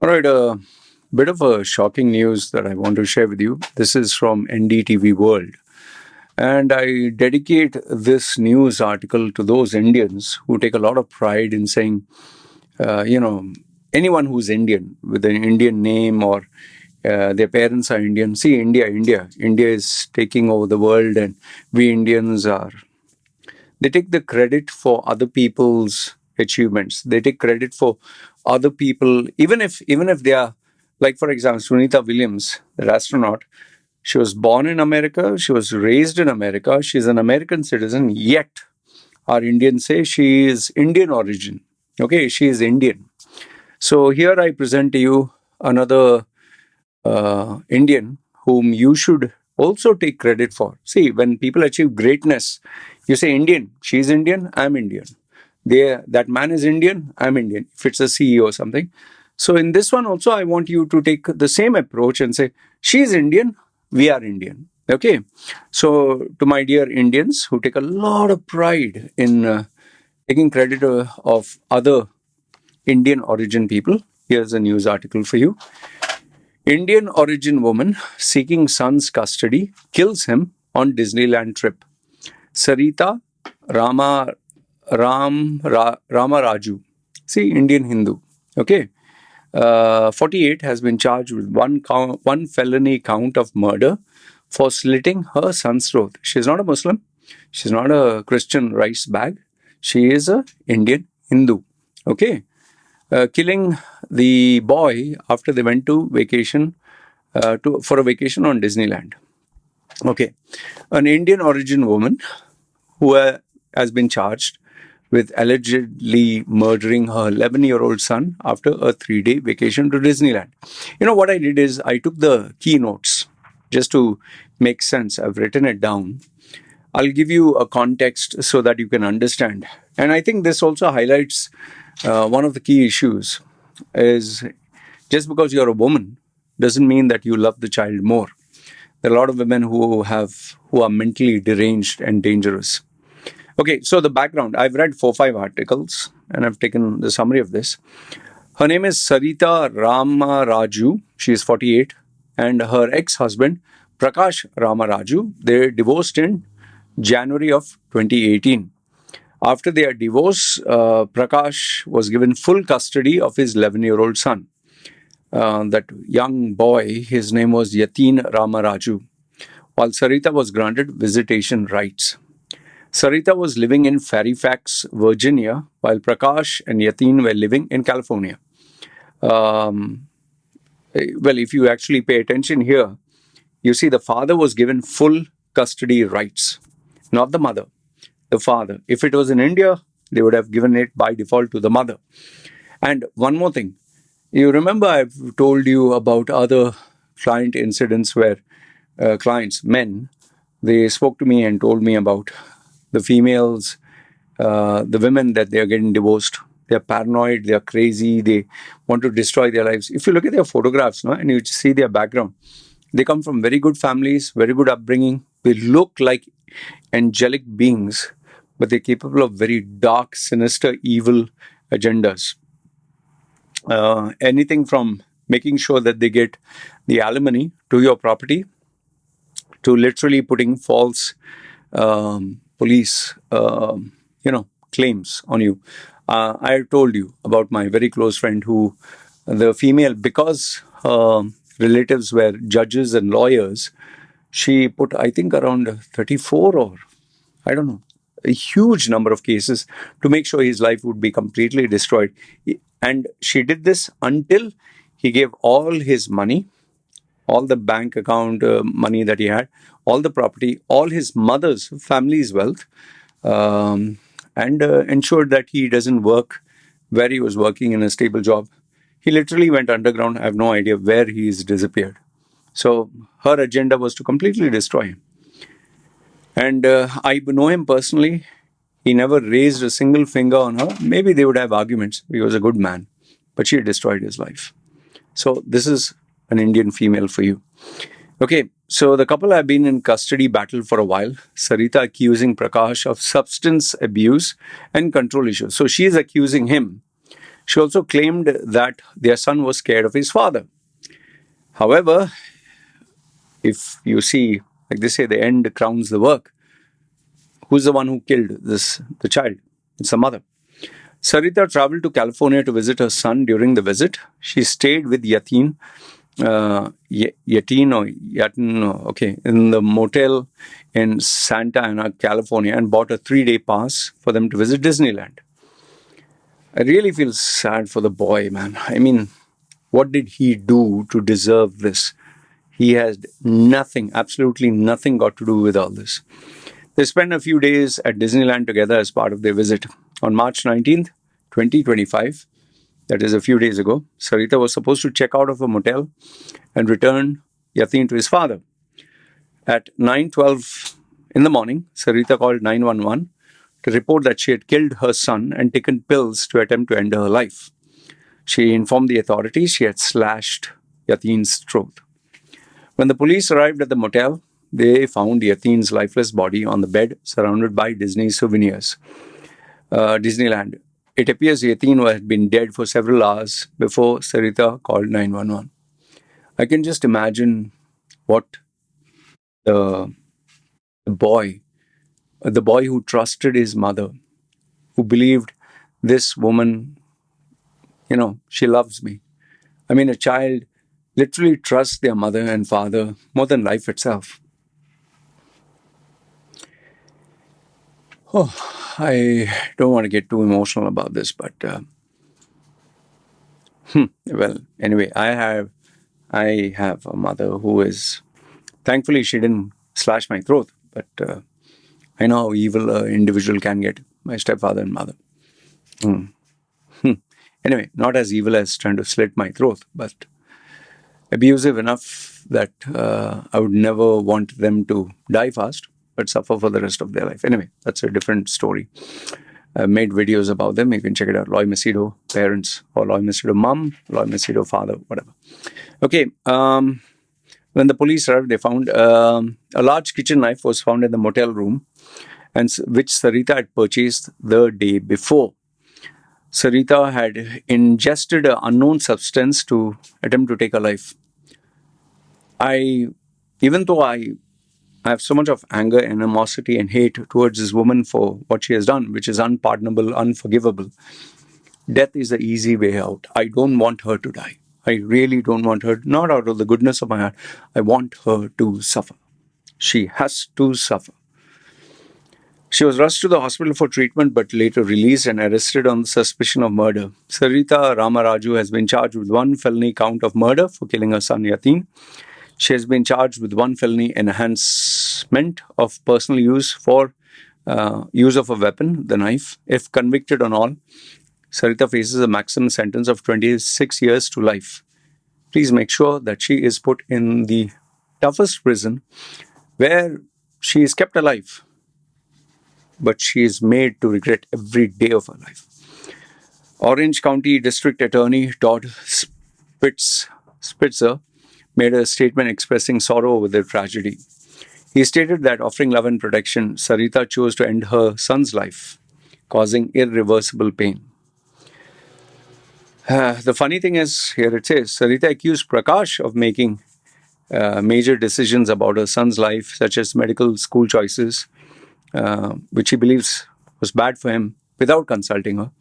All right, a bit of a shocking news that I want to share with you. This is from NDTV World. And I dedicate this news article to those Indians who take a lot of pride in saying, uh, you know, anyone who's Indian with an Indian name or their parents are Indian. See, India is taking over the world, and we Indians are. They take the credit for other people's achievements. They take credit for other people, even if they are, like for example, Sunita Williams, the astronaut. She was born in America. She was raised in America. She's an American citizen. Yet, our Indians say she is Indian origin. Okay, she is Indian. So here I present to you another Indian whom you should also take credit for. See, when people achieve greatness, you say Indian. She's Indian. I'm Indian. That man is Indian. I'm Indian. If it's a CEO or something. So in this one also, I want you to take the same approach and say she's Indian. We are Indian. Okay. So to my dear Indians who take a lot of pride in taking credit of other Indian origin people, here's a news article for you. Indian origin woman seeking son's custody kills him on Disneyland trip. Saritha Ramaraju. See, Indian Hindu. Okay. 48 has been charged with one felony count of murder for slitting her son's throat. She's not a Muslim. She's not a Christian rice bag. She is a Indian Hindu. Okay. Killing the boy after they went to vacation for a vacation on Disneyland. Okay, an Indian origin woman who has been charged with allegedly murdering her 11-year-old son after a 3-day vacation to Disneyland. You know what I did is I took the keynotes just to make sense. I've written it down. I'll give you a context so that you can understand. And I think this also highlights one of the key issues is just because you're a woman doesn't mean that you love the child more. There are a lot of women who are mentally deranged and dangerous. Okay, so the background. I've read 4-5 articles and I've taken the summary of this. Her name is Saritha Ramaraju. She is 48, and her ex-husband Prakash Ramaraju. They divorced in January of 2018. After their divorce, Prakash was given full custody of his 11-year-old son. That young boy, his name was Yatin Ramaraju, while Saritha was granted visitation rights. Saritha was living in Fairfax, Virginia, while Prakash and Yatin were living in California. Well, if you actually pay attention here, you see the father was given full custody rights, not the mother, the father. If it was in India, they would have given it by default to the mother. And one more thing, you remember I've told you about other client incidents where clients, men, they spoke to me and told me about the females, the women that they are getting divorced. They're paranoid, they're crazy, they want to destroy their lives. If you look at their photographs, no, and you see their background, they come from very good families, very good upbringing. They look like angelic beings, but they're capable of very dark, sinister, evil agendas. Anything from making sure that they get the alimony to your property to literally putting false police, claims on you. I told you about my very close friend who, the female, because relatives were judges and lawyers, she put, I think, around 34 or I don't know, a huge number of cases to make sure his life would be completely destroyed. And she did this until he gave all his money, all the bank account money that he had, all the property, all his mother's family's wealth, and ensured that he doesn't work where he was working in a stable job. He literally went underground. I have no idea where he's disappeared. So her agenda was to completely destroy him. And I know him personally. He never raised a single finger on her. Maybe they would have arguments. He was a good man, but she destroyed his life. So this is an Indian female for you. Okay, so the couple have been in custody battle for a while. Saritha accusing Prakash of substance abuse and control issues. So she is accusing him. She also claimed that their son was scared of his father. However, if you see, like they say, the end crowns the work. Who's the one who killed the child? It's the mother. Saritha traveled to California to visit her son during the visit. She stayed with Yatin, in the motel in Santa Ana, California, and bought a 3-day pass for them to visit Disneyland. I really feel sad for the boy, man. I mean, what did he do to deserve this? He has nothing, absolutely nothing got to do with all this. They spent a few days at Disneyland together as part of their visit. On March 19th, 2025, that is a few days ago, Saritha was supposed to check out of a motel and return Yatin to his father. At 9:12 in the morning, Saritha called 911 to report that she had killed her son and taken pills to attempt to end her life. She informed the authorities she had slashed Yatin's throat. When the police arrived at the motel, they found Yatin's lifeless body on the bed surrounded by Disney souvenirs. Disneyland. It appears Yatin had been dead for several hours before Saritha called 911. I can just imagine what the, the boy, the boy who trusted his mother, who believed this woman, she loves me. I mean, a child literally trusts their mother and father more than life itself. Oh, I don't want to get too emotional about this, but well, anyway, I have a mother who is, thankfully, she didn't slash my throat, but I know how evil an individual can get. My stepfather and mother. Anyway, not as evil as trying to slit my throat, but abusive enough that I would never want them to die fast, but suffer for the rest of their life. Anyway, that's a different story. I've made videos about them. You can check it out. Loy Machedo parents, or Loy Machedo mom, Loy Machedo father, whatever. Okay. When the police arrived, they found a large kitchen knife was found in the motel room, and which Saritha had purchased the day before. Saritha had ingested an unknown substance to attempt to take her life. Even though I have so much of anger, animosity, and hate towards this woman for what she has done, which is unpardonable, unforgivable, death is the easy way out. I don't want her to die. I really don't want her, not out of the goodness of my heart. I want her to suffer. She has to suffer. She was rushed to the hospital for treatment but later released and arrested on suspicion of murder. Saritha Ramaraju has been charged with one felony count of murder for killing her son Yatin. She has been charged with one felony enhancement of personal use for use of a weapon, the knife. If convicted on all, Saritha faces a maximum sentence of 26 years to life. Please make sure that she is put in the toughest prison where she is kept alive, but she is made to regret every day of her life. Orange County District Attorney Todd Spitzer made a statement expressing sorrow over the tragedy. He stated that offering love and protection, Saritha chose to end her son's life, causing irreversible pain. The funny thing is, here it says, Saritha accused Prakash of making major decisions about her son's life, such as medical school choices, which he believes was bad for him, without consulting her.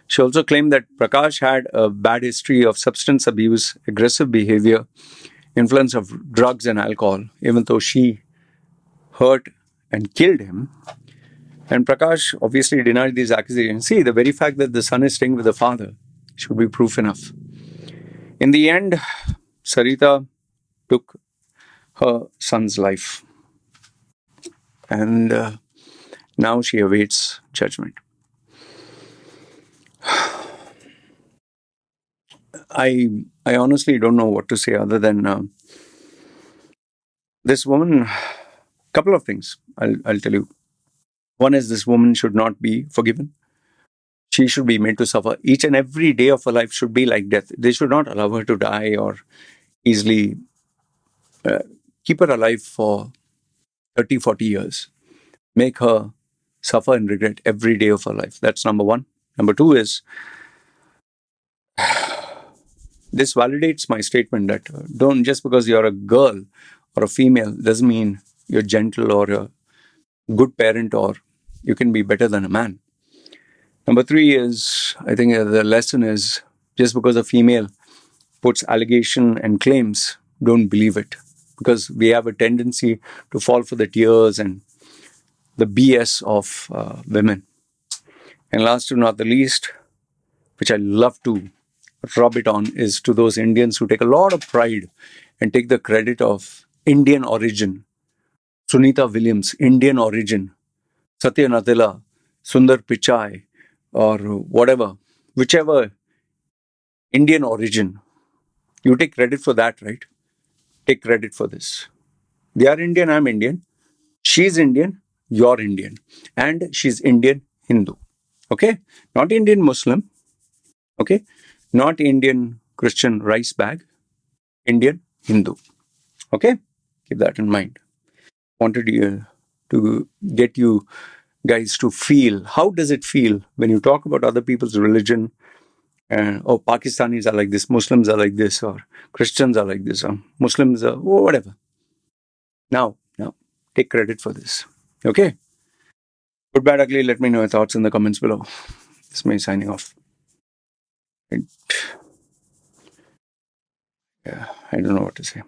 She also claimed that Prakash had a bad history of substance abuse, aggressive behavior, influence of drugs and alcohol, even though she hurt and killed him. And Prakash obviously denied these accusations. See, the very fact that the son is staying with the father should be proof enough. In the end, Saritha took her son's life. And now she awaits judgment. I honestly don't know what to say other than this woman. Couple of things I'll tell you. One is, this woman should not be forgiven. She should be made to suffer. Each and every day of her life should be like death. They should not allow her to die or easily keep her alive for 30, 40 years. Make her suffer and regret every day of her life. That's number one. Number two is, This validates my statement that don't just because you're a girl or a female doesn't mean you're gentle or a good parent or you can be better than a man. Number three is, I think the lesson is just because a female puts allegation and claims, don't believe it. Because we have a tendency to fall for the tears and the BS of women. And last but not the least, which I love to rub it on, is to those Indians who take a lot of pride and take the credit of Indian origin. Sunita Williams, Indian origin. Satya Nadella, Sundar Pichai, or whatever, whichever Indian origin. You take credit for that, right? Take credit for this. They are Indian, I'm Indian. She's Indian, you're Indian. And she's Indian Hindu. Okay? Not Indian Muslim. Okay? Not Indian Christian rice bag. Indian Hindu. Okay? Keep that in mind. Wanted you to get you guys to feel, how does it feel when you talk about other people's religion and oh, Pakistanis are like this, Muslims are like this, or Christians are like this, or Muslims are whatever. Now, take credit for this. Okay? Good, bad, ugly. Let me know your thoughts in the comments below. This is me signing off. And, yeah, I don't know what to say.